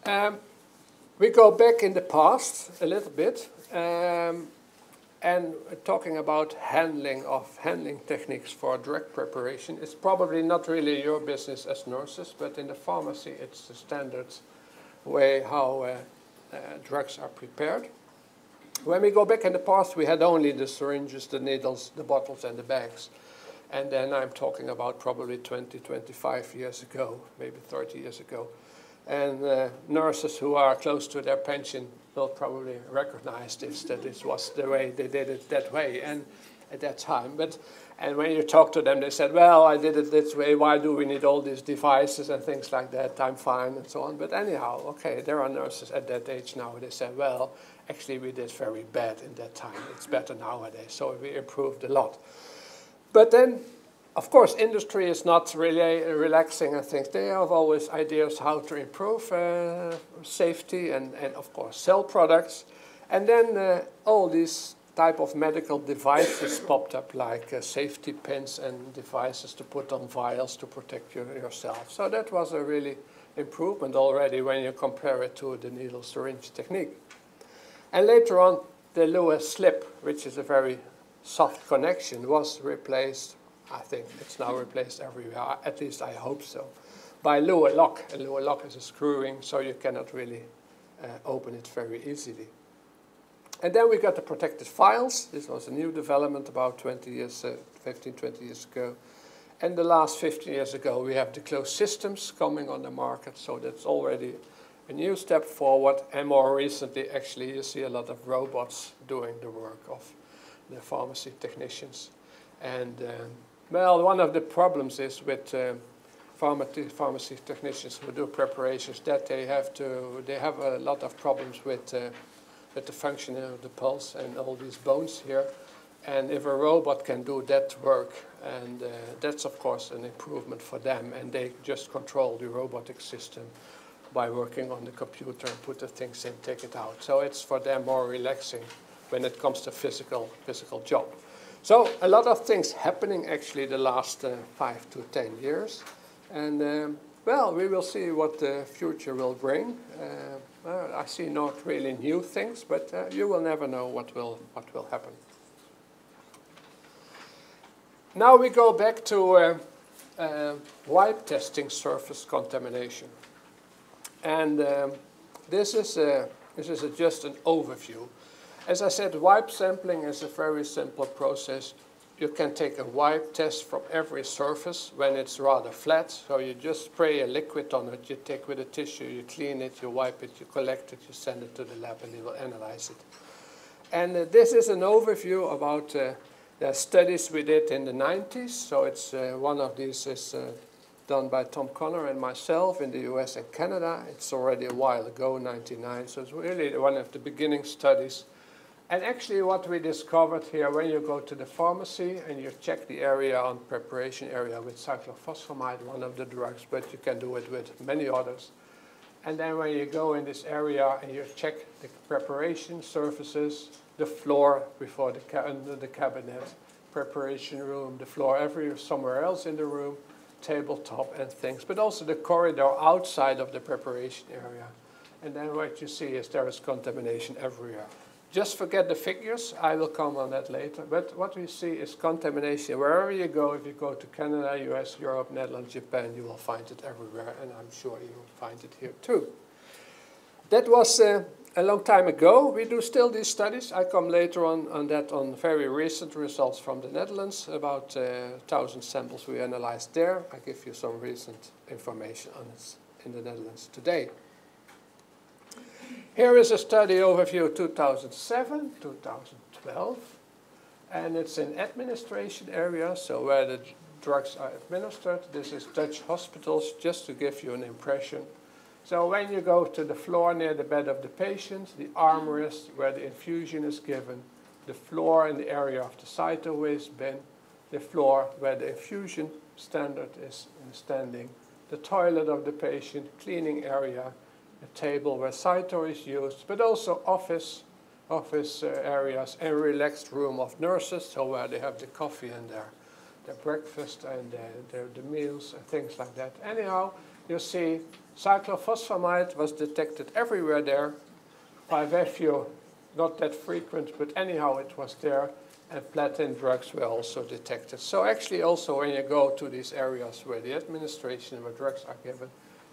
We go back in the past a little bit, and talking about handling techniques for drug preparation. It's probably not really your business as nurses, but in the pharmacy it's the standard way how drugs are prepared. When we go back in the past, we had only the syringes, the needles, the bottles, and the bags. And then I'm talking about probably 20, 25 years ago, maybe 30 years ago. And nurses who are close to their pension will probably recognize this, that this was the way they did it that way and at that time. And when you talk to them, they said, well, I did it this way. Why do we need all these devices and things like that? I'm fine and so on. But anyhow, okay, there are nurses at that age now. They said, well, actually, we did very bad in that time. It's better nowadays. So we improved a lot. But then, of course, industry is not really relaxing, I think. They have always ideas how to improve safety and, of course, sell products. And then all these type of medical devices popped up, like safety pins and devices to put on vials to protect yourself. So that was a really improvement already when you compare it to the needle syringe technique. And later on, the Lewis slip, which is a very soft connection, was replaced. I think it's now replaced everywhere, at least I hope so, by Lewis lock. A Lewis lock is a screw-ring, so you cannot really open it very easily. And then we got the protected vials. This was a new development about 20 years, 15, 20 years ago. And the last 15 years ago, we have the closed systems coming on the market, so that's already a new step forward. And more recently, actually, you see a lot of robots doing the work of the pharmacy technicians. And well, one of the problems is with pharmacy technicians who do preparations that they have a lot of problems with the functioning of the pulse and all these bones here. And if a robot can do that work, and that's of course an improvement for them, and they just control the robotic system by working on the computer and put the things in, take it out. So it's for them more relaxing when it comes to physical job. So a lot of things happening actually the last 5 to 10 years. And well, we will see what the future will bring. I see not really new things, but you will never know what will happen. Now we go back to wipe testing surface contamination. And this is just an overview. As I said, wipe sampling is a very simple process. You can take a wipe test from every surface when it's rather flat. So you just spray a liquid on it, you take with a tissue, you clean it, you wipe it, you collect it, you send it to the lab, and they will analyze it. And this is an overview about the studies we did in the 90s. So it's one of these is done by Tom Connor and myself in the US and Canada. It's already a while ago, 99. So it's really one of the beginning studies. And actually what we discovered here, when you go to the pharmacy and you check the area on preparation area with cyclophosphamide, one of the drugs, but you can do it with many others. And then when you go in this area and you check the preparation surfaces, the floor before under the cabinet, preparation room, the floor somewhere else in the room, tabletop and things, but also the corridor outside of the preparation area. And then what you see is there is contamination everywhere. Just forget the figures, I will come on that later, but what we see is contamination. Wherever you go, if you go to Canada, US, Europe, Netherlands, Japan, you will find it everywhere, and I'm sure you will find it here too. That was a long time ago. We do still these studies. I come later on that on very recent results from the Netherlands, about 1,000 samples we analyzed there. I give you some recent information on it in the Netherlands today. Here is a study overview 2007, 2012, and it's in administration area, so where the drugs are administered. This is Dutch hospitals, just to give you an impression. So when you go to the floor near the bed of the patient, the armrest where the infusion is given, the floor in the area of the cyto waste bin, the floor where the infusion standard is standing, the toilet of the patient, cleaning area, a table where cyto is used, but also office areas and relaxed room of nurses, so where they have the coffee and their breakfast and the meals and things like that. Anyhow, you see cyclophosphamide was detected everywhere there. 5-FU, not that frequent, but anyhow it was there. And platinum drugs were also detected. So actually also when you go to these areas where the administration where drugs are given,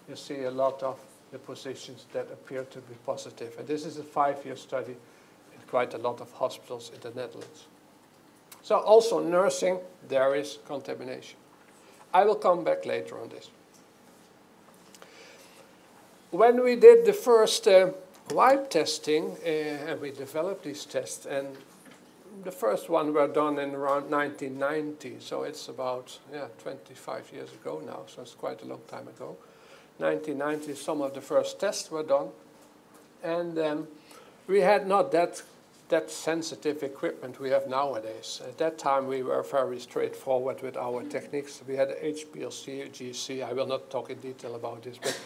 you see a lot of the positions that appear to be positive. And this is a 5-year study in quite a lot of hospitals in the Netherlands. So also nursing, there is contamination. I will come back later on this. When we did the first wipe testing, and we developed these tests, and the first one were done in around 1990, so it's about 25 years ago now, so it's quite a long time ago. 1990, some of the first tests were done, and we had not that sensitive equipment we have nowadays. At that time, we were very straightforward with our techniques. We had HPLC, GC. I will not talk in detail about this, but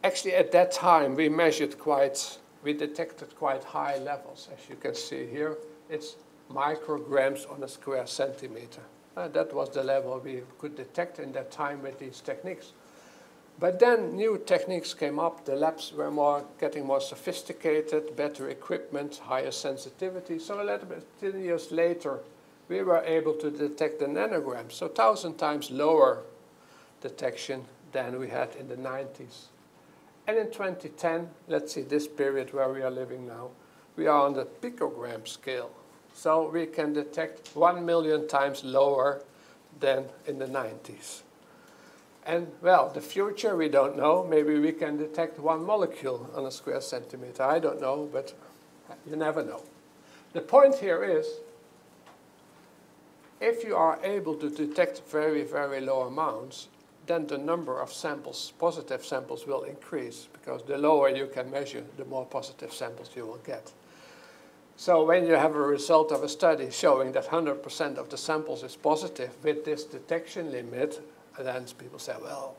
actually at that time, we detected quite high levels. As you can see here, it's micrograms on a square centimeter. That was the level we could detect in that time with these techniques. But then new techniques came up. The labs were getting more sophisticated, better equipment, higher sensitivity. So a little bit 10 years later, we were able to detect the nanograms, so 1,000 times lower detection than we had in the 90s. And in 2010, let's see this period where we are living now, we are on the picogram scale. So we can detect 1 million times lower than in the 90s. And, well, the future, we don't know. Maybe we can detect 1 molecule on a square centimeter. I don't know, but you never know. The point here is, if you are able to detect very, very low amounts, then the number of samples, positive samples, will increase, because the lower you can measure, the more positive samples you will get. So when you have a result of a study showing that 100% of the samples is positive with this detection limit, then people say, well,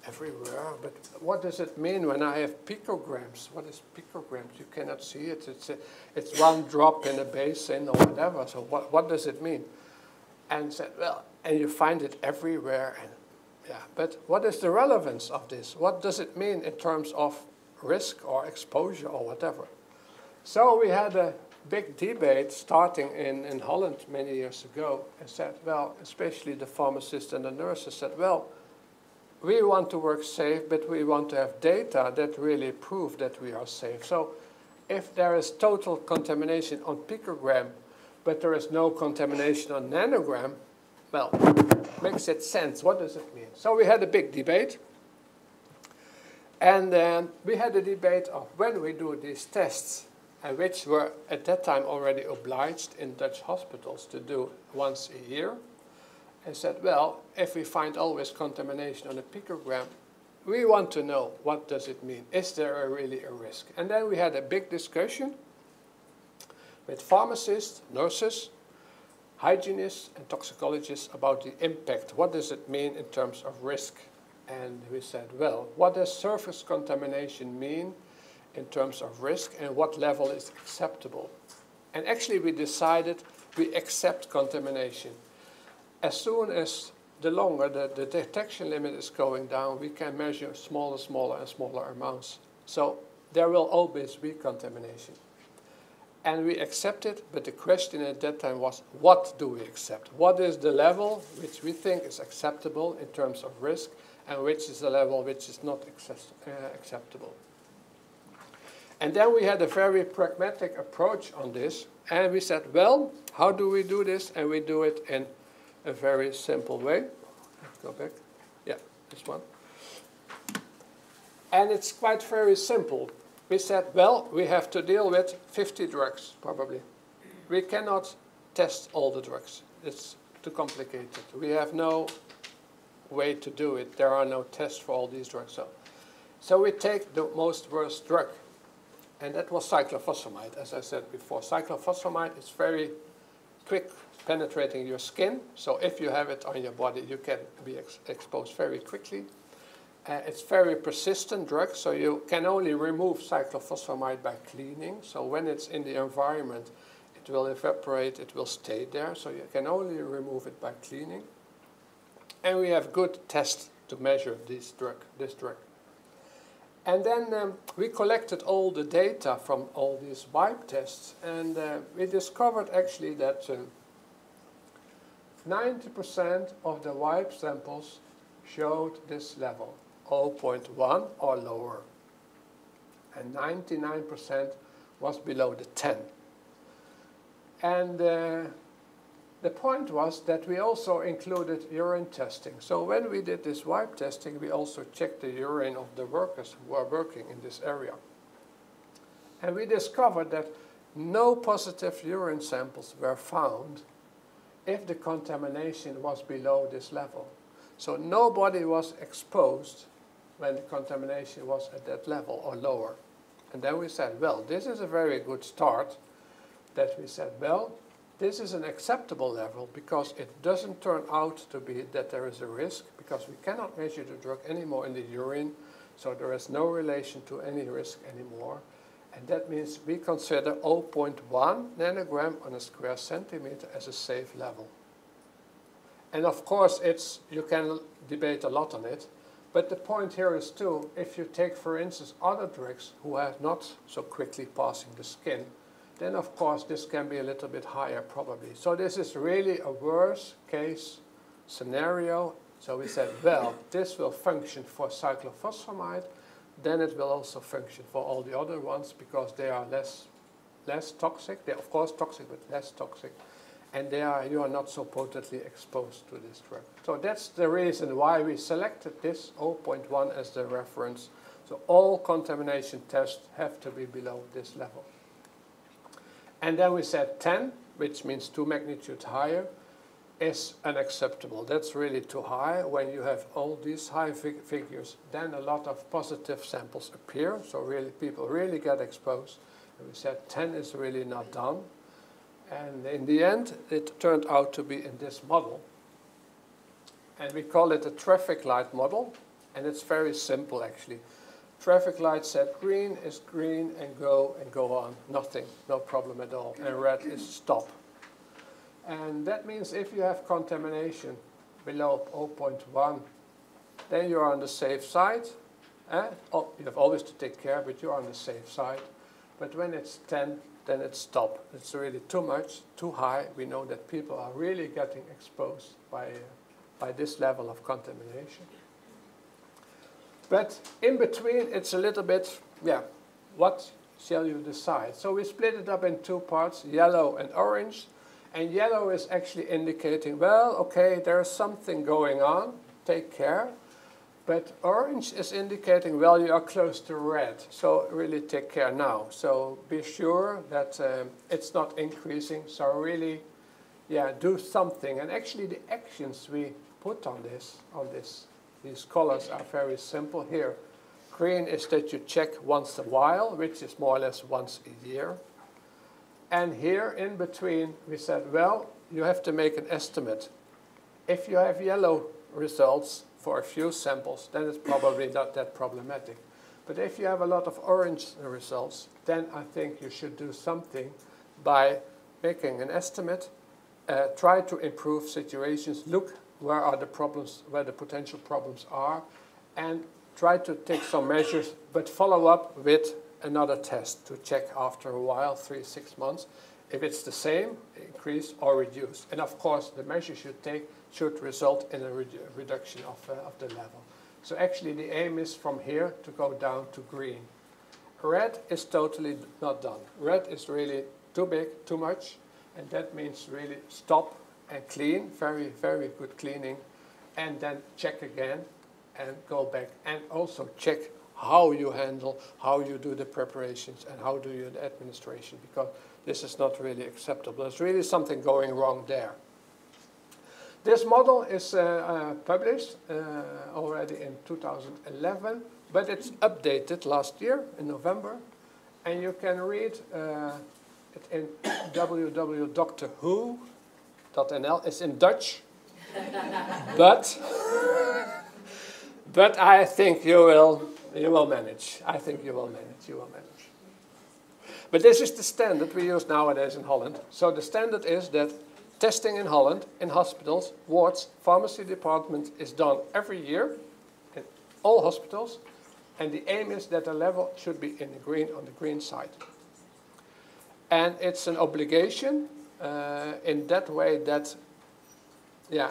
everywhere, but what does it mean when I have picograms? What is picograms? You cannot see it. It's 1 drop in a basin or whatever. So what does it mean? And said, well, and you find it everywhere. And yeah, but what is the relevance of this? What does it mean in terms of risk or exposure or whatever? So we had a big debate starting in Holland many years ago, and said, well, especially the pharmacists and the nurses said, well, we want to work safe, but we want to have data that really prove that we are safe. So if there is total contamination on picogram, but there is no contamination on nanogram, well, makes it sense. What does it mean? So we had a big debate. And we had a debate of when we do these tests, which were at that time already obliged in Dutch hospitals to do once a year, and said, well, if we find always contamination on a picogram, we want to know, what does it mean? Is there really a risk? And then we had a big discussion with pharmacists, nurses, hygienists, and toxicologists about the impact. What does it mean in terms of risk? And we said, well, what does surface contamination mean in terms of risk, and what level is acceptable? And actually we decided we accept contamination. As soon as the longer the detection limit is going down, we can measure smaller and smaller amounts. So there will always be contamination. And we accept it, but the question at that time was, what do we accept? What is the level which we think is acceptable in terms of risk, and which is the level which is not acceptable? And then we had a very pragmatic approach on this, and we said, well, how do we do this? And we do it in a very simple way. Let's go back. Yeah, this one. And it's quite very simple. We said, well, we have to deal with 50 drugs, probably. We cannot test all the drugs. It's too complicated. We have no way to do it. There are no tests for all these drugs. So we take the most worst drug. And that was cyclophosphamide, as I said before. Cyclophosphamide is very quick penetrating your skin. So if you have it on your body, you can be exposed very quickly. It's very persistent drug, so you can only remove cyclophosphamide by cleaning. So when it's in the environment, it will evaporate, it will stay there. So you can only remove it by cleaning. And we have good test to measure this drug. And then we collected all the data from all these wipe tests, and we discovered actually that 90% of the wipe samples showed this level, 0.1 or lower, and 99% was below the 10. And the point was that we also included urine testing. So when we did this wipe testing, we also checked the urine of the workers who are working in this area. And we discovered that no positive urine samples were found if the contamination was below this level. So nobody was exposed when the contamination was at that level or lower. And then we said, well, this is a very good start. That we said, well, this is an acceptable level because it doesn't turn out to be that there is a risk, because we cannot measure the drug anymore in the urine, so there is no relation to any risk anymore. And that means we consider 0.1 nanogram on a square centimeter as a safe level. And of course, you can debate a lot on it, but the point here is too, if you take, for instance, other drugs who are not so quickly passing the skin, then of course this can be a little bit higher probably. So this is really a worst case scenario. So we said, well, this will function for cyclophosphamide, then it will also function for all the other ones because they are less toxic. They're of course toxic, but less toxic. And you are not so potently exposed to this drug. So that's the reason why we selected this 0.1 as the reference. So all contamination tests have to be below this level. And then we said 10, which means 2 magnitudes higher, is unacceptable. That's really too high. When you have all these high figures, then a lot of positive samples appear. So really, people really get exposed. And we said 10 is really not done. And in the end, it turned out to be in this model. And we call it a traffic light model. And it's very simple, actually. Traffic light said green is green and go on. Nothing, no problem at all. And red is stop. And that means if you have contamination below 0.1, then you're on the safe side. Oh, you have always to take care, but you're on the safe side. But when it's 10, then it's stop. It's really too much, too high. We know that people are really getting exposed by this level of contamination. But in between, it's a little bit, what shall you decide? So we split it up in 2 parts, yellow and orange. And yellow is actually indicating, well, okay, there's something going on, take care. But orange is indicating, well, you are close to red, so really take care now. So be sure that it's not increasing, so really, do something. And actually the actions we put on these colors are very simple here. Green is that you check once a while, which is more or less once a year. And here in between, we said, well, you have to make an estimate. If you have yellow results for a few samples, then it's probably not that problematic. But if you have a lot of orange results, then I think you should do something by making an estimate, try to improve situations, look where are the problems, where the potential problems are, and try to take some measures, but follow up with another test to check after a while, 3-6 months, if it's the same, increase or reduce. And of course, the measures you take should result in a reduction of the level. So actually the aim is from here to go down to green. Red is totally not done. Red is really too big, too much, and that means really stop and clean, very, very good cleaning, and then check again and go back, and also check how you handle, how you do the preparations, and how do you the administration, because this is not really acceptable. There's really something going wrong there. This model is published already in 2011, but it's updated last year in November, and you can read it in www.drwho.nl. It's in Dutch, but I think you will manage. I think you will manage. You will manage. But this is the standard we use nowadays in Holland. So the standard is that testing in Holland, in hospitals, wards, pharmacy departments, is done every year all hospitals, and the aim is that the level should be in the green, on the green side. And it's an obligation in that way that, yeah,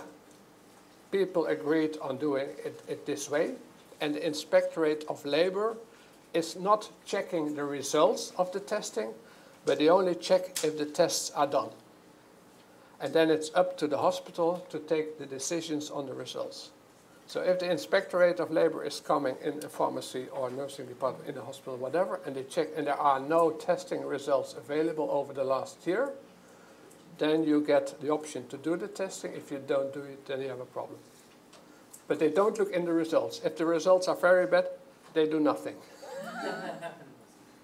people agreed on doing it this way, and the Inspectorate of Labor is not checking the results of the testing, but they only check if the tests are done. And then it's up to the hospital to take the decisions on the results. So if the Inspectorate of Labor is coming in a pharmacy or nursing department in a hospital, whatever, and they check and there are no testing results available over the last year, then you get the option to do the testing. If you don't do it, then you have a problem. But they don't look in the results. If the results are very bad, they do nothing.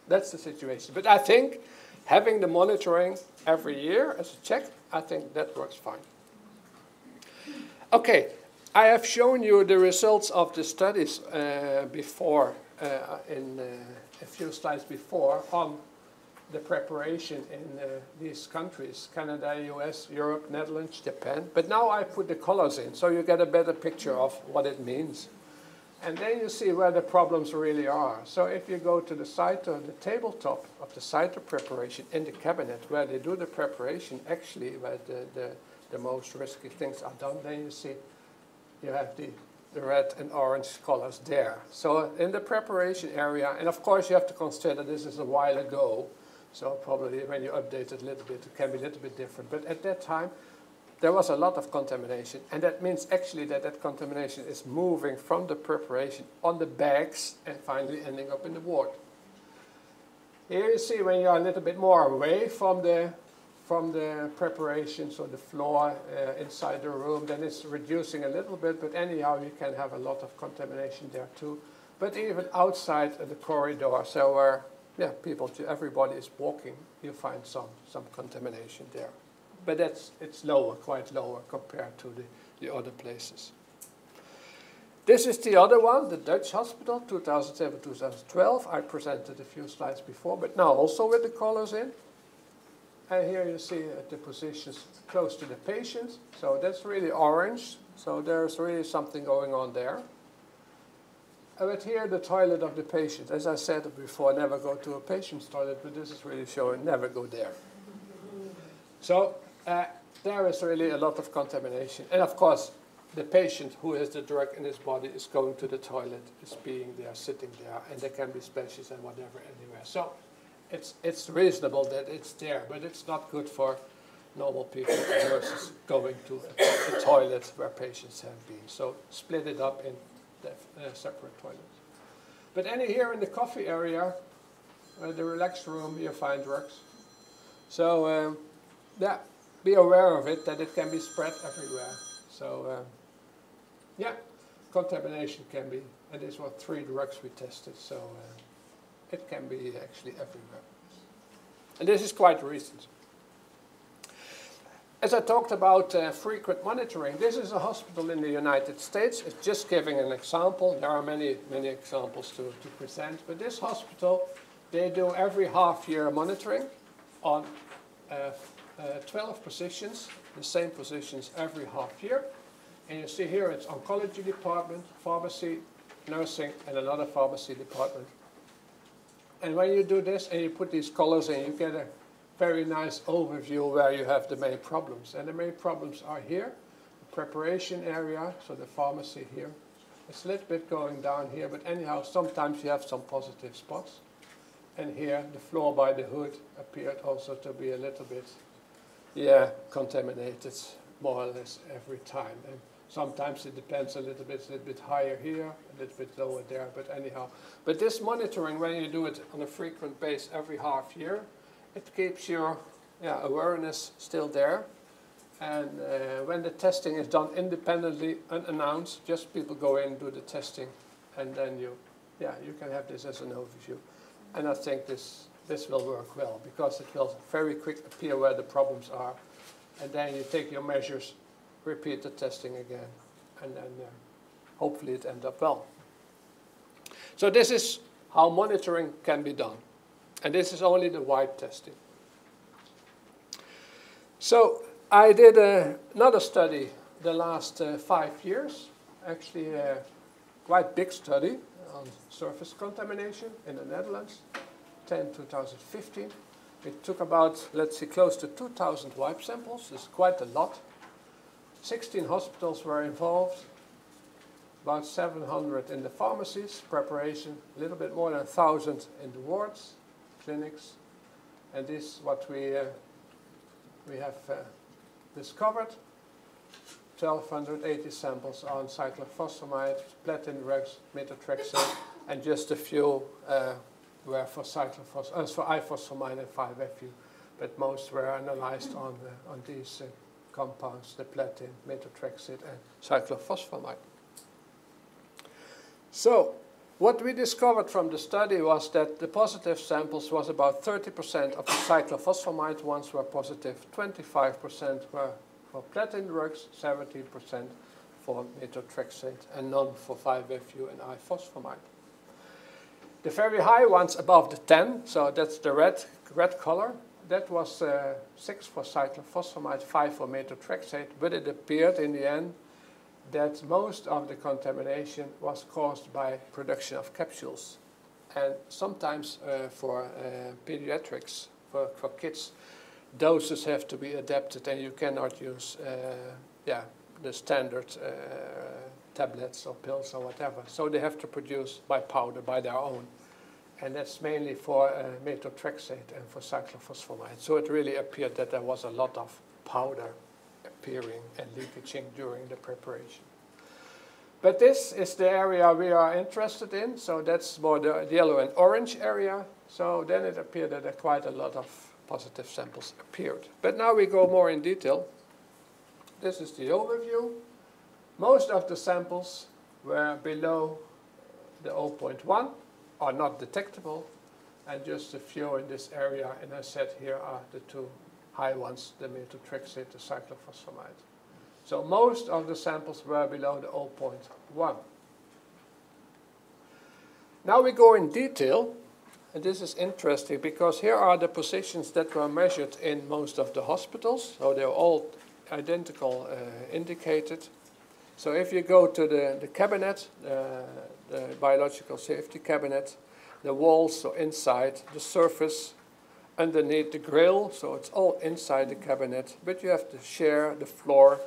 That's the situation. But I think having the monitoring every year as a check, I think that works fine. Okay, I have shown you the results of the studies before, in a few slides before, on the preparation in these countries, Canada, US, Europe, Netherlands, Japan. But now I put the colors in, so you get a better picture of what it means. And then you see where the problems really are. So if you go to the site or the tabletop of the cyto preparation in the cabinet, where they do the preparation, actually, where the most risky things are done, then you see you have the red and orange colors there. So in the preparation area, and of course you have to consider this is a while ago, so probably when you update it a little bit, it can be a little bit different. But at that time, there was a lot of contamination, and that means actually that contamination is moving from the preparation on the bags and finally ending up in the ward. Here you see when you are a little bit more away from the preparation, so the floor inside the room, then it's reducing a little bit, but anyhow you can have a lot of contamination there too. But even outside the corridor, so where everybody is walking, you find some contamination there. But it's lower, quite lower compared to the other places. This is the other one, the Dutch hospital, 2007-2012. I presented a few slides before, but now also with the colors in. And here you see the positions close to the patient. So that's really orange. So there's really something going on there. But here the toilet of the patient. As I said before, never go to a patient's toilet, but this is really showing never go there. So there is really a lot of contamination. And of course, the patient who has the drug in his body is going to the toilet, is being there, sitting there, and there can be splashes and whatever anywhere. So it's reasonable that it's there, but it's not good for normal people versus going to a toilet where patients have been. So split it up in separate toilets. But here in the coffee area, the relaxed room, you find drugs. So yeah, be aware of it, that it can be spread everywhere. So yeah, contamination can be, and these were 3 drugs we tested, so it can be actually everywhere. And this is quite recent. As I talked about frequent monitoring, this is a hospital in the United States. It's just giving an example. There are many examples to present, but this hospital, they do every half-year monitoring on 12 positions, the same positions every half year. And you see here it's oncology department, pharmacy, nursing, and another pharmacy department. And when you do this and you put these colors in, you get a very nice overview where you have the main problems. And the main problems are here, the preparation area, so the pharmacy here. It's a little bit going down here, but anyhow, sometimes you have some positive spots. And here, the floor by the hood appeared also to be a little bit, contaminated, more or less every time. And sometimes it depends a little bit higher here, a little bit lower there, but anyhow. But this monitoring, when you do it on a frequent basis every half year, it keeps your awareness still there. And when the testing is done independently, unannounced, just people go in, do the testing, and then you can have this as an overview. And I think this will work well, because it will very quickly appear where the problems are. And then you take your measures, repeat the testing again, and then hopefully it ends up well. So this is how monitoring can be done. And this is only the white testing. So I did another study the last 5 years. Actually, quite big study on surface contamination in the Netherlands, 2015. It took about, let's see, close to 2,000 wipe samples. It's quite a lot. 16 hospitals were involved, about 700 in the pharmacies, preparation, a little bit more than 1,000 in the wards, clinics. And this is what we have discovered. 1,280 samples on cyclophosphamide, platinum drugs, methotrexate, and just a few were for ifosfamide and 5-FU, but most were analyzed on these compounds, the platinum, methotrexate, and cyclophosphamide. So, what we discovered from the study was that the positive samples was about 30% of the cyclophosphamide ones were positive, 25% were for platinum drugs, 17% for methotrexate, and none for 5-FU and ifosfamide. The very high ones above the 10, so that's the red color, that was 6 for cyclophosphamide, 5 for methotrexate, but it appeared in the end that most of the contamination was caused by production of capsules. And sometimes for pediatrics, for kids, doses have to be adapted and you cannot use the standard tablets or pills or whatever. So they have to produce by powder, by their own. And that's mainly for methotrexate and for cyclophosphamide. So it really appeared that there was a lot of powder appearing and leakaging during the preparation. But this is the area we are interested in, so that's more the yellow and orange area. So then it appeared that quite a lot of positive samples appeared. But now we go more in detail. This is the overview. Most of the samples were below the 0.1, are not detectable, and just a few in this area, and I said here are the two high ones, the methotrexate, the cyclophosphamide. So most of the samples were below the 0.1. Now we go in detail, and this is interesting because here are the positions that were measured in most of the hospitals. So they're all identical indicated. So if you go to the cabinet, the biological safety cabinet, the walls, so inside, the surface, underneath the grill, so it's all inside the cabinet, but you have the chair, the floor,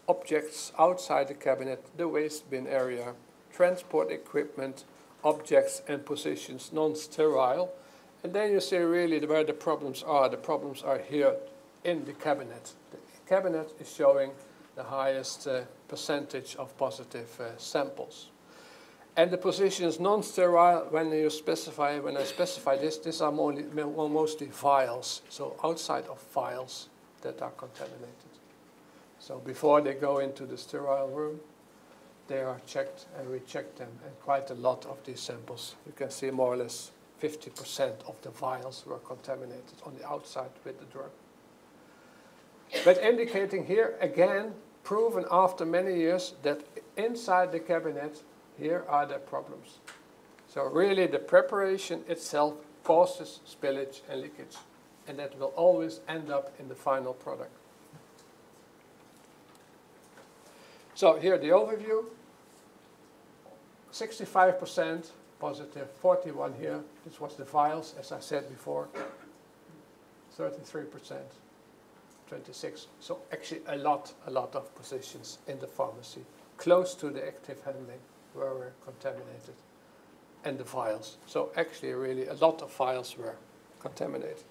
objects outside the cabinet, the waste bin area, transport equipment, objects and positions, non-sterile. And then you see really where the problems are. The problems are here in the cabinet. The cabinet is showing the highest percentage of positive samples. And the positions non-sterile, when I specify this, these are mostly vials, so outside of vials that are contaminated. So before they go into the sterile room, they are checked, and we check them, and quite a lot of these samples. You can see more or less 50% of the vials were contaminated on the outside with the drug. But indicating here, again, proven after many years, that inside the cabinet, here are the problems. So really the preparation itself causes spillage and leakage, and that will always end up in the final product. So here the overview, 65% positive, 41 here. This was the vials, as I said before, 33%, 26. So actually a lot of positions in the pharmacy, close to the active handling, were contaminated, and the vials. So actually really a lot of vials were contaminated.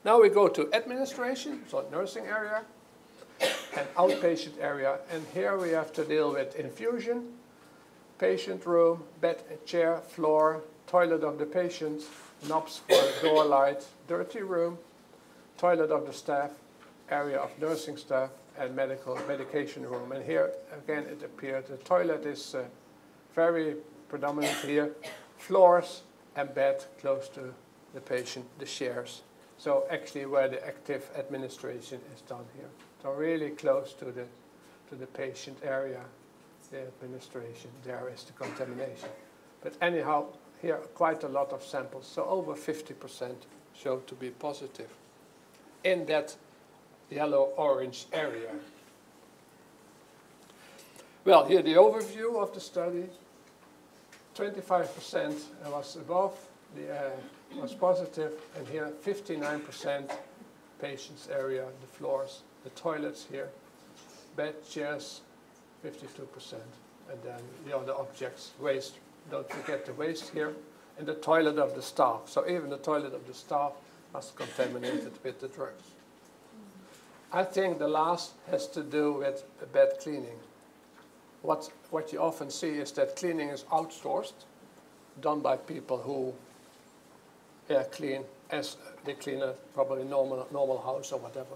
Now we go to administration, so nursing area, and outpatient area, and here we have to deal with infusion, patient room, bed and chair, floor, toilet of the patient, knobs for door light, dirty room, toilet of the staff, area of nursing staff, and medication room. And here again it appeared the toilet is very predominant here, floors and bed close to the patient, the chairs. So actually where the active administration is done here. So really close to the patient area, the administration, there is the contamination. But anyhow, here quite a lot of samples, so over 50% show to be positive in that yellow-orange area. Well, here the overview of the study. 25% was above, was positive, and here 59% patient's area, the floors, the toilets here, bed, chairs, 52%, and then the other objects, waste, don't forget the waste here, and the toilet of the staff. So even the toilet of the staff was contaminated with the drugs. I think the last has to do with bed cleaning. What you often see is that cleaning is outsourced, done by people who clean as they clean a probably normal house or whatever.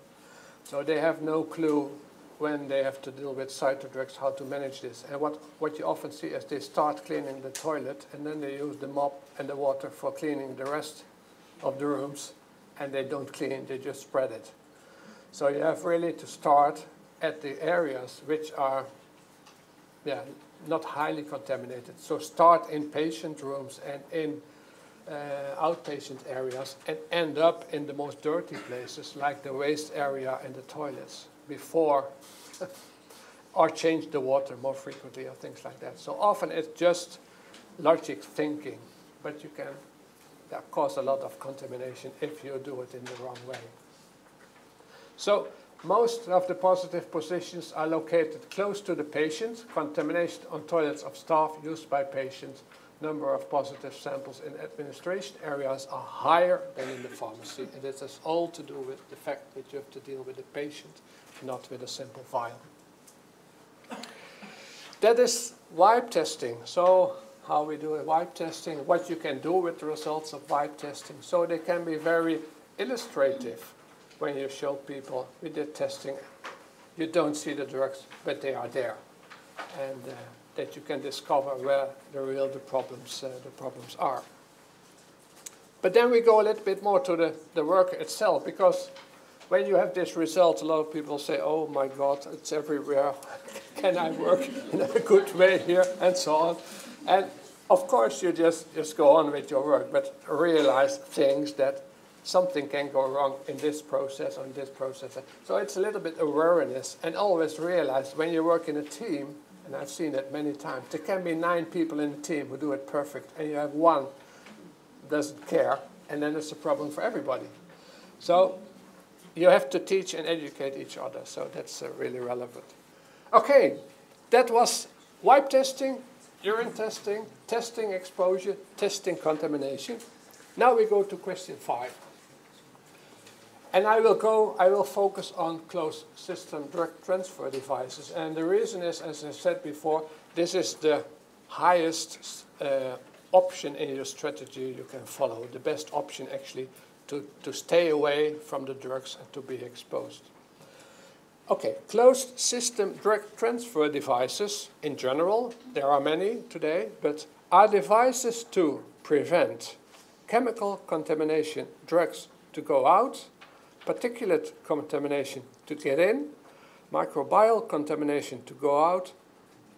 So they have no clue when they have to deal with cytodrugs how to manage this. And what you often see is they start cleaning the toilet and then they use the mop and the water for cleaning the rest of the rooms, and they don't clean, they just spread it. So you have really to start at the areas which are not highly contaminated. So start in patient rooms and in outpatient areas and end up in the most dirty places like the waste area and the toilets before, or change the water more frequently or things like that. So often it's just logic thinking, but you can cause a lot of contamination if you do it in the wrong way. So most of the positive positions are located close to the patient. Contamination on toilets of staff used by patients. Number of positive samples in administration areas are higher than in the pharmacy. And this has all to do with the fact that you have to deal with the patient, not with a simple vial. That is wipe testing. So how we do a wipe testing, what you can do with the results of wipe testing. So they can be very illustrative. When you show people, we did testing, you don't see the drugs, but they are there. And that you can discover where the problems are. But then we go a little bit more to the work itself, because when you have this result, a lot of people say, oh my God, it's everywhere. Can I work in a good way here, and so on. And of course you just go on with your work, but realize things that something can go wrong in this process or in this process. So it's a little bit awareness, and always realize when you work in a team, and I've seen it many times, there can be 9 people in the team who do it perfect, and you have one who doesn't care, and then it's a problem for everybody. So you have to teach and educate each other, so that's really relevant. Okay, that was wipe testing, urine testing, testing exposure, testing contamination. Now we go to question 5. And I will focus on closed system drug transfer devices. And the reason is, as I said before, this is the highest option in your strategy you can follow. The best option actually to stay away from the drugs and to be exposed. Okay, closed system drug transfer devices in general, there are many today, but are devices to prevent chemical contamination, drugs to go out, particulate contamination to get in, microbial contamination to go out,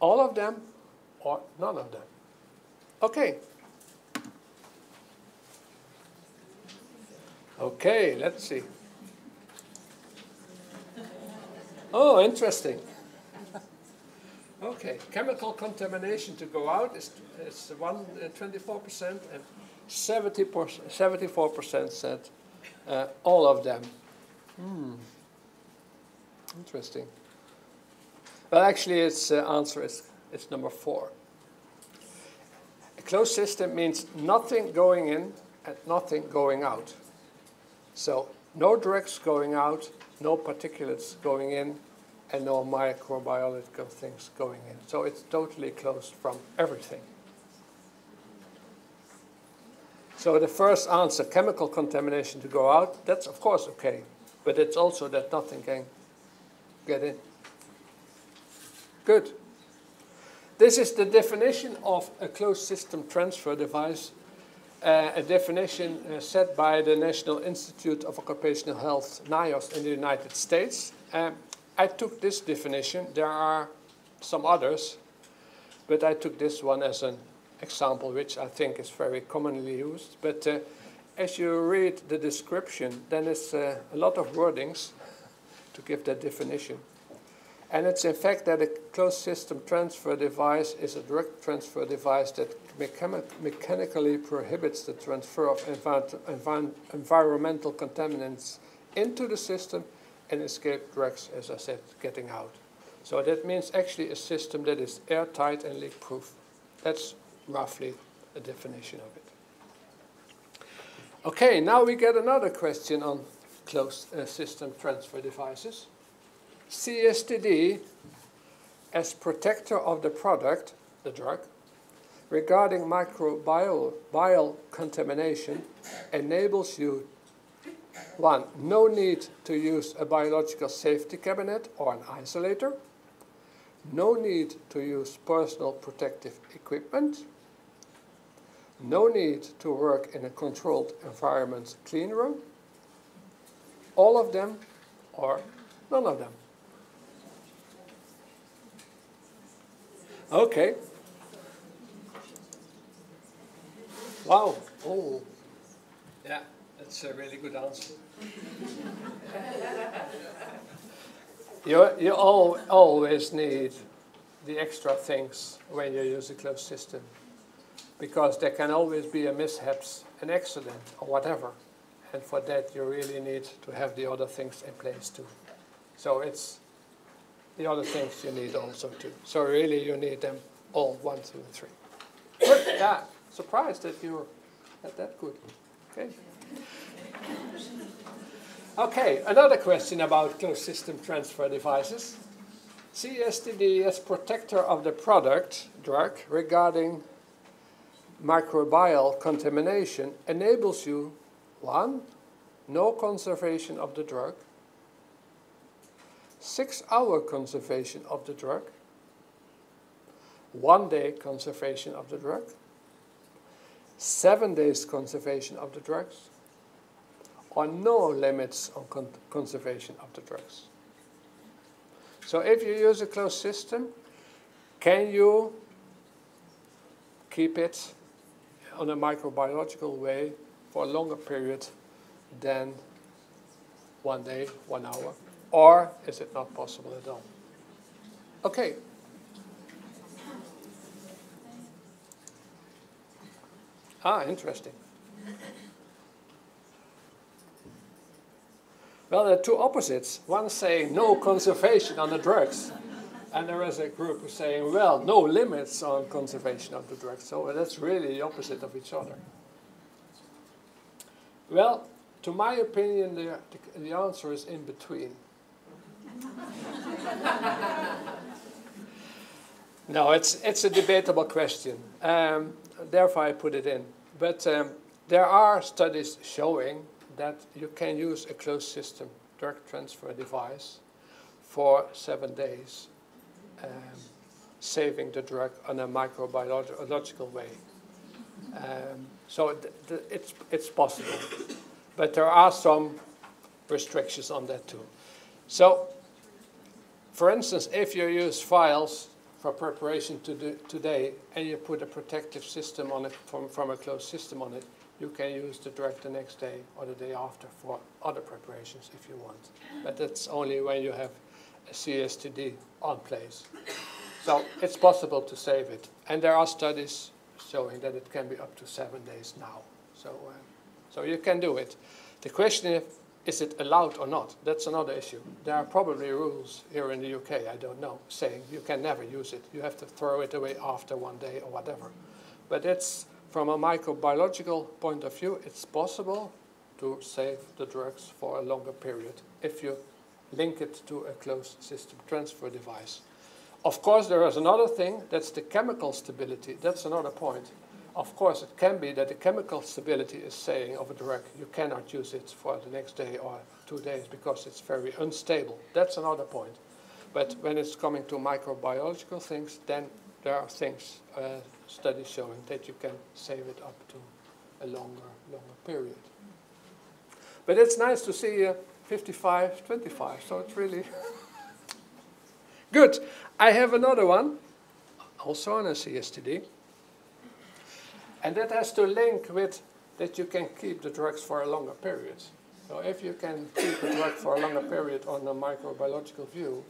all of them or none of them. Okay. Okay, let's see. Oh, interesting. Okay, chemical contamination to go out is 24%, and 74% said all of them. Interesting. Well, actually, its answer is number 4. A closed system means nothing going in and nothing going out. So no drugs going out, no particulates going in, and no microbiological things going in. So it's totally closed from everything. So the first answer, chemical contamination to go out, that's of course okay. But it's also that nothing can get in. Good. This is the definition of a closed system transfer device, a definition set by the National Institute of Occupational Health, NIOSH, in the United States. I took this definition. There are some others, but I took this one as an example, which I think is very commonly used. But as you read the description, then it's a lot of wordings to give that definition. And it's in fact that a closed system transfer device is a drug transfer device that mechanically prohibits the transfer of environmental contaminants into the system and escape drugs, as I said, getting out. So that means actually a system that is airtight and leak-proof. That's roughly a definition of it. Okay, now we get another question on closed system transfer devices. CSTD as protector of the product, the drug, regarding microbial contamination enables you, 1, no need to use a biological safety cabinet or an isolator, no need to use personal protective equipment, no need to work in a controlled environment clean room, all of them or none of them. Okay. Wow. Oh. Yeah, that's a really good answer. You always need the extra things when you use a closed system, because there can always be a mishaps, an accident or whatever, and for that you really need to have the other things in place too. So it's the other things you need also too. So really you need them all, 1, 2, and 3. Good. Yeah, surprised that you had that good. Okay. Okay, another question about closed system transfer devices. CSTD as protector of the product, drug, regarding microbial contamination enables you, 1, no conservation of the drug, 6-hour conservation of the drug, 1 day conservation of the drug, 7 days conservation of the drugs, or no limits on conservation of the drugs. So if you use a closed system, can you keep it on a microbiological way for a longer period than 1 day, 1 hour? Or is it not possible at all? Okay. Ah, interesting. Well, there are two opposites. One saying no conservation on the drugs. And there is a group who's saying, well, no limits on conservation of the drugs. So that's really the opposite of each other. Well, to my opinion, the answer is in between. No, it's a debatable question. Therefore, I put it in. But there are studies showing that you can use a closed system drug transfer device for 7 days, saving the drug in a microbiological way. So it's possible. But there are some restrictions on that too. So, for instance, if you use files for preparation today and you put a protective system on it from a closed system on it, you can use the drug the next day or the day after for other preparations if you want. But that's only when you have a CSTD on place. So it's possible to save it. And there are studies showing that it can be up to 7 days now. So you can do it. The question is it allowed or not? That's another issue. There are probably rules here in the UK, I don't know, saying you can never use it. You have to throw it away after 1 day or whatever. But it's, from a microbiological point of view, it's possible to save the drugs for a longer period if you link it to a closed system transfer device. Of course, there is another thing, that's the chemical stability. That's another point. Of course, it can be that the chemical stability is saying of a drug, you cannot use it for the next day or 2 days because it's very unstable. That's another point. But when it's coming to microbiological things, then there are things, studies showing that you can save it up to a longer period. But it's nice to see 55, 25, so it's really good. I have another one, also on a CSTD. And that has to link with that you can keep the drugs for a longer period. So if you can keep the drug for a longer period on a microbiological view,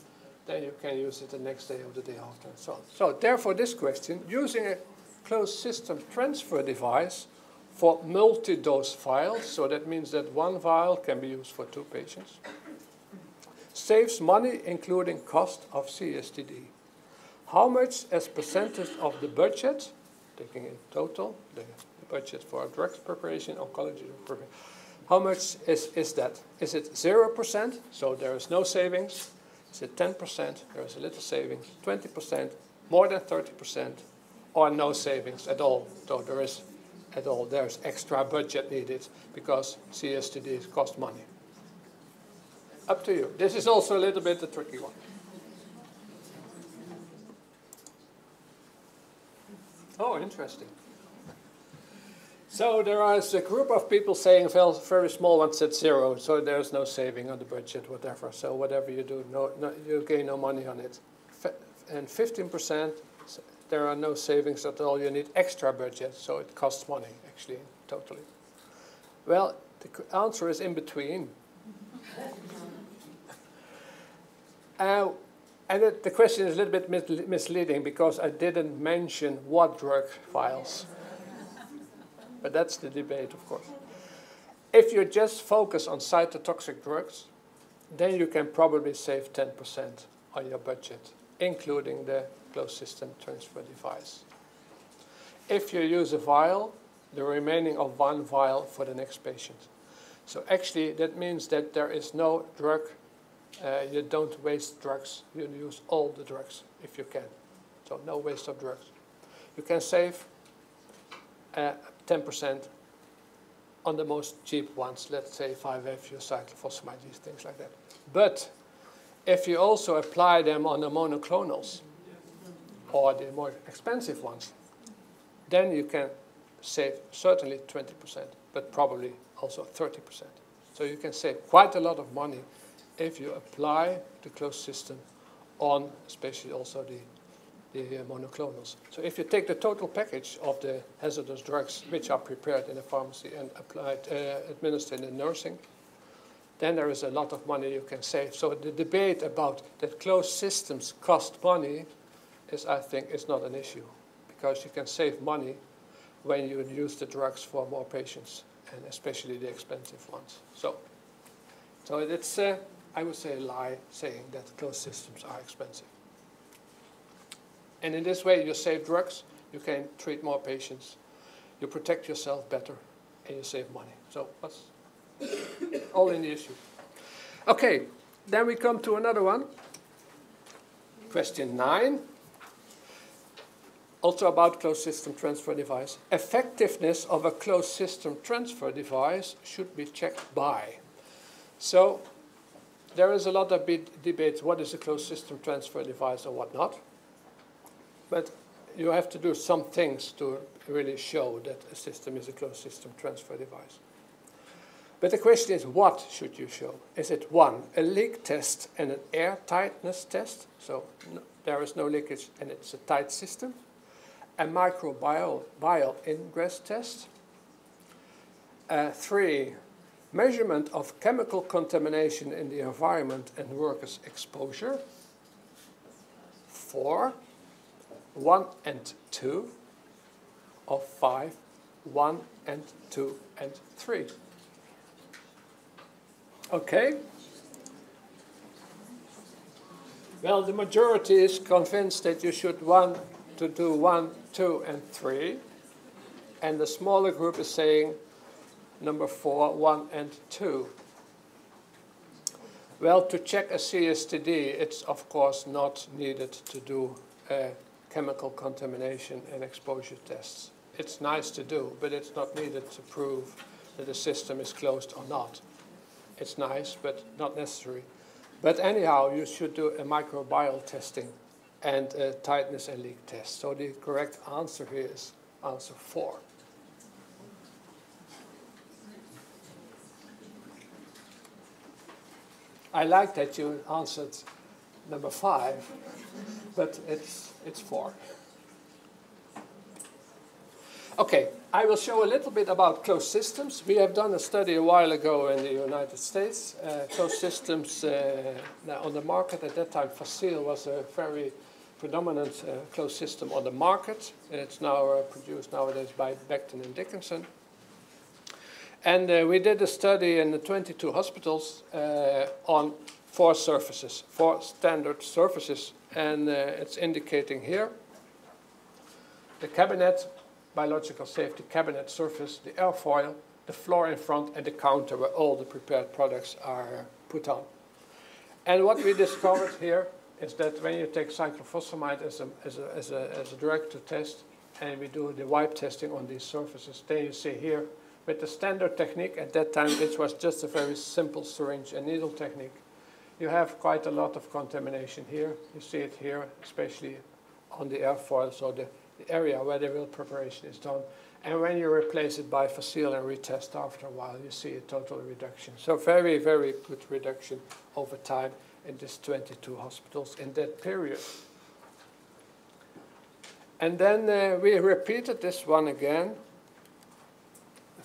then you can use it the next day or the day after and so on. So therefore this question, using a closed system transfer device for multi-dose vials, so that means that one vial can be used for 2 patients, saves money including cost of CSTD. How much as percentage of the budget, taking in total the budget for drugs preparation, oncology preparation, how much is that? Is it 0%, so there is no savings? Is it 10%, there is a little savings, 20%, more than 30%, or no savings at all? So there is at all, there's extra budget needed because CSTDs cost money. Up to you. This is also a little bit a tricky one. Oh, interesting. So there is a group of people saying, well, very small ones said 0, so there's no saving on the budget, whatever. So whatever you do, you gain no money on it. And 15%, there are no savings at all. You need extra budget, so it costs money, actually, totally. Well, the answer is in between. And the question is a little bit misleading because I didn't mention what drug vials. But that's the debate, of course. If you just focus on cytotoxic drugs, then you can probably save 10% on your budget, including the closed system transfer device. If you use a vial, the remaining of 1 vial for the next patient. So actually, that means that there is no drug. You don't waste drugs. You use all the drugs if you can. So no waste of drugs. You can save 10% on the most cheap ones, let's say 5-FU, cyclophosphamide, these things like that. But if you also apply them on the monoclonals or the more expensive ones, then you can save certainly 20%, but probably also 30%. So you can save quite a lot of money if you apply the closed system on especially also the monoclonals. So if you take the total package of the hazardous drugs which are prepared in a pharmacy and applied, administered in nursing, then there is a lot of money you can save. So the debate about that closed systems cost money is, I think, is not an issue, because you can save money when you use the drugs for more patients, and especially the expensive ones. So it's, I would say, a lie saying that closed systems are expensive. And in this way, you save drugs, you can treat more patients, you protect yourself better, and you save money. So that's all in the issue. Okay, then we come to another one. Question 9. Also about closed system transfer device. Effectiveness of a closed system transfer device should be checked by. So there is a lot of debate, what is a closed system transfer device or what not. But you have to do some things to really show that a system is a closed system transfer device. But the question is, what should you show? Is it 1, a leak test and an air tightness test? So there is no leakage and it's a tight system. A microbial ingress test. 3, measurement of chemical contamination in the environment and workers' exposure. 4, 1 and 2. Or 5, 1 and 2 and 3. Okay. Well, the majority is convinced that you should do 1, 2, and 3. And the smaller group is saying number 4, 1 and 2. Well, to check a CSTD, it's of course not needed to do chemical contamination and exposure tests. It's nice to do, but it's not needed to prove that the system is closed or not. It's nice, but not necessary. But anyhow, you should do a microbial testing and a tightness and leak test. So the correct answer here is answer 4. I like that you answered number 5, but it's 4. Okay, I will show a little bit about closed systems. We have done a study a while ago in the United States. Closed systems now on the market at that time, Facile was a very predominant closed system on the market. It's now produced nowadays by Becton and Dickinson. And we did a study in the 22 hospitals on 4 surfaces, 4 standard surfaces. And it's indicating here the cabinet, biological safety cabinet surface, the airfoil, the floor in front, and the counter where all the prepared products are put on. And what we discovered here is that when you take cyclophosphamide as a drug to test, and we do the wipe testing on these surfaces, then you see here, with the standard technique, at that time it was just a very simple syringe and needle technique. You have quite a lot of contamination here. You see it here, especially on the airfoil, so the area where the real preparation is done. And when you replace it by Facile and retest after a while, you see a total reduction. So very, very good reduction over time in these 22 hospitals in that period. And then we repeated this one again.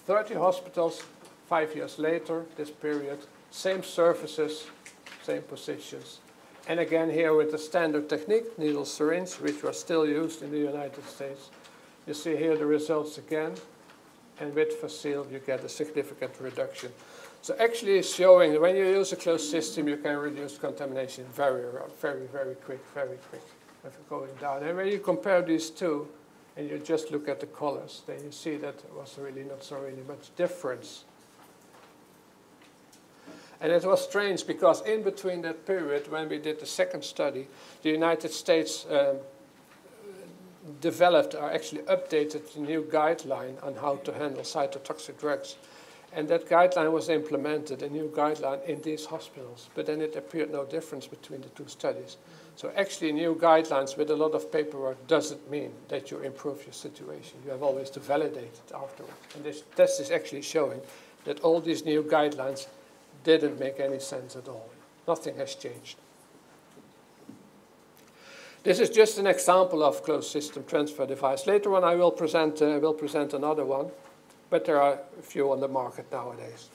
30 hospitals, 5 years later, this period, same surfaces, same positions. And again here with the standard technique, needle syringe, which was still used in the United States. You see here the results again. And with Facile, you get a significant reduction. So actually it's showing that when you use a closed system, you can reduce contamination very, very quick, if you're going down. And when you compare these two, and you just look at the colors, then you see that there was really not so really much difference. And it was strange because in between that period, when we did the second study, the United States developed or actually updated a new guideline on how to handle cytotoxic drugs. And that guideline was implemented, a new guideline in these hospitals. But then it appeared no difference between the 2 studies. So actually new guidelines with a lot of paperwork doesn't mean that you improve your situation. You have always to validate it afterwards. And this test is actually showing that all these new guidelines didn't make any sense at all. Nothing has changed. This is just an example of closed system transfer device. Later on I will present another one, but there are a few on the market nowadays.